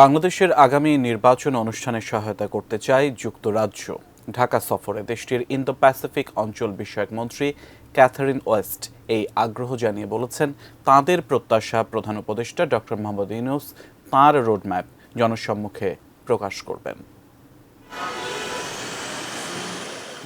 বাংলাদেশের আগামী নির্বাচন অনুষ্ঠানে সহায়তা করতে চায় যুক্তরাজ্য। ঢাকা সফরে দেশটির ইন্দো প্যাসিফিক অঞ্চল বিষয়ক মন্ত্রী ক্যাথারিন ওয়েস্ট এই আগ্রহ জানিয়ে বলেছেন, তাঁদের প্রত্যাশা প্রধান উপদেষ্টা ডক্টর মোহাম্মদ ইউনূস তাঁর রোডম্যাপ জনসম্মুখে প্রকাশ করবেন।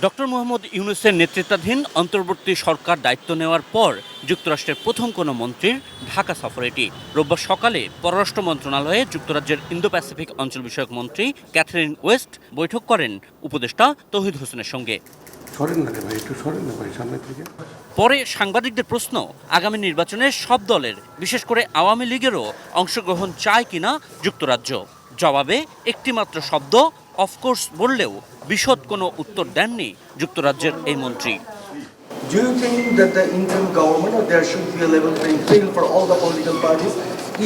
ডক্টর মোহাম্মদ ইউনূসের নেতৃত্বাধীন অন্তর্বর্তী সরকার দায়িত্ব নেওয়ার পর যুক্তরাষ্ট্রের প্রথম কোনো মন্ত্রীর ঢাকা সফর এটি। রোববার সকালে পররাষ্ট্র মন্ত্রণালয়ে যুক্তরাজ্যের ইন্দো প্যাসিফিক অঞ্চল বিষয়ক মন্ত্রী ক্যাথারিন ওয়েস্ট বৈঠক করেন উপদেষ্টা তৌহিদ হোসেনের সঙ্গে। পরে সাংবাদিকদের প্রশ্ন, আগামী নির্বাচনে সব দলের বিশেষ করে আওয়ামী লীগেরও অংশগ্রহণ চায় কিনা যুক্তরাজ্য। জবাবে একটিমাত্র শব্দ অফকোর্স বললেও বিশদ কোনো উত্তর দেননি যুক্তরাজ্যের এই মন্ত্রী। Do you think that the interim government or there should be a level playing field for all the political parties,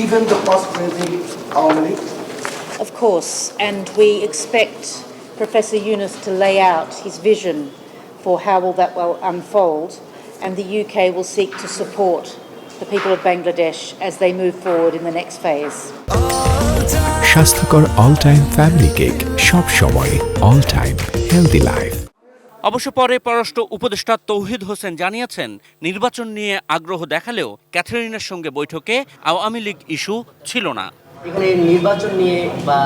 even the past president Awami League? Of course, and we expect Professor Yunus to lay out his vision for how will that will unfold, and the UK will seek to support the people of Bangladesh as they move forward in the next phase. স্বাস্থ্যকর all time family cake, সব সময় all time healthy life. অবশ্য পরে পররাষ্ট্র উপদেষ্টা তৌহিদ হোসেন জানিয়েছেন, নির্বাচন নিয়ে আগ্রহ দেখালেও ক্যাথারিনের সঙ্গে বৈঠকে আওয়ামী লীগ ইস্যু ছিল না। এখানে নির্বাচন নিয়ে বা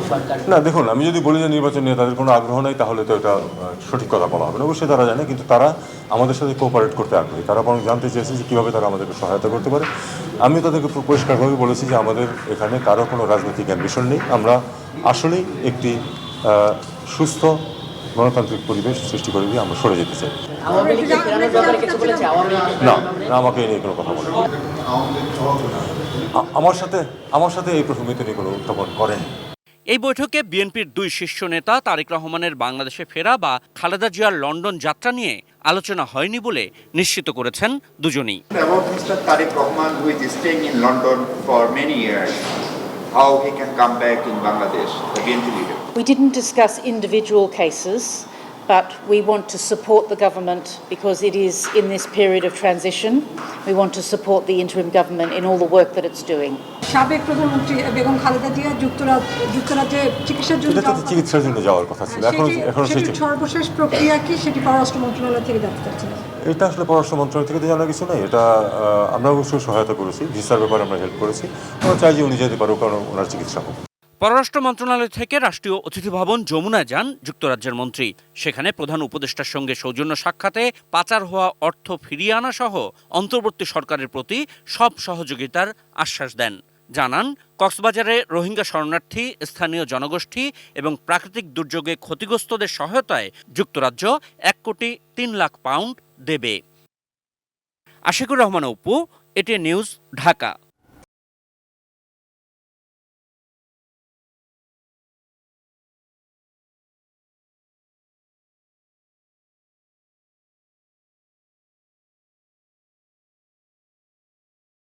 সরকার না, দেখুন, আমি যদি বলি যে নির্বাচন নিয়ে তাদের কোনো আগ্রহ নেই, তাহলে তো এটা সঠিক কথা বলা হবে না। অবশ্যই তারা জানে, কিন্তু তারা আমাদের সাথে কোঅপারেট করতে আগ্রহী। তারা বরং জানতে চেয়েছে যে কীভাবে তারা আমাদেরকে সহায়তা করতে পারে। আমি তাদেরকে পরিষ্কারভাবে বলেছি যে আমাদের এখানে কারো কোনো রাজনৈতিক অ্যাম্বিশন নেই। আমরা আসলেই একটি সুস্থ গণতান্ত্রিক পরিবেশ সৃষ্টি করে দিয়ে আমরা সরে যেতে চাই। না, আমাকে এই নিয়ে কোনো কথা বলেন। আমার সাথে এই প্রসঙ্গে তিনি কোনো উত্থাপন করেন। এই বৈঠকে বিএনপির দুই শীর্ষ নেতা তারেক রহমানের বাংলাদেশে ফেরা বা খালেদা জিয়ার লন্ডন যাত্রা নিয়ে আলোচনা হয়নি বলে নিশ্চিত করেছেন দুজনেই। About Mr. Tariq Rahman, who is staying in London for many years, how he can come back in Bangladesh, the BNP leader. We didn't discuss individual cases, but we want to support the government because it is in this period of transition. We want to support the interim government in all the work that it's doing. সাবেক প্রধানমন্ত্রী বেগম খালেদা জিয়া যুক্তরাজ্যে চিকিৎসার জন্য যাওয়ার কথা ছিল। এখন সর্বশেষ প্রক্রিয়া কি, সেটি পররাষ্ট্র মন্ত্রণালয় থেকে জানতে চাচ্ছিলাম। এটা আসলে পররাষ্ট্র মন্ত্রণালয় থেকে জানার কিছু নেই। এটা আমরা অবশ্যই সহায়তা করেছি, ভিসার ব্যাপারে আমরা হেল্প করেছি। আমরা চাই যে উনি যেতে পারুক, কারণ ওনার চিকিৎসা হোক। পররাষ্ট্র মন্ত্রণালয় থেকে রাষ্ট্রীয় অতিথি ভবন যমুনায় যান যুক্তরাজ্যের মন্ত্রী। সেখানে প্রধান উপদেষ্টার সঙ্গে সৌজন্য সাক্ষাতে পাচার হওয়া অর্থ ফিরিয়ে আনা সহ অন্তর্বর্তী সরকারের প্রতি সব সহযোগিতার আশ্বাস দেন। জানান, কক্সবাজারে রোহিঙ্গা শরণার্থী, স্থানীয় জনগোষ্ঠী এবং প্রাকৃতিক দুর্যোগে ক্ষতিগ্রস্তদের সহায়তায় যুক্তরাজ্য 1,03,00,000 পাউন্ড দেবে। Ashikur Rahman Apu, ATN news, Dhaka.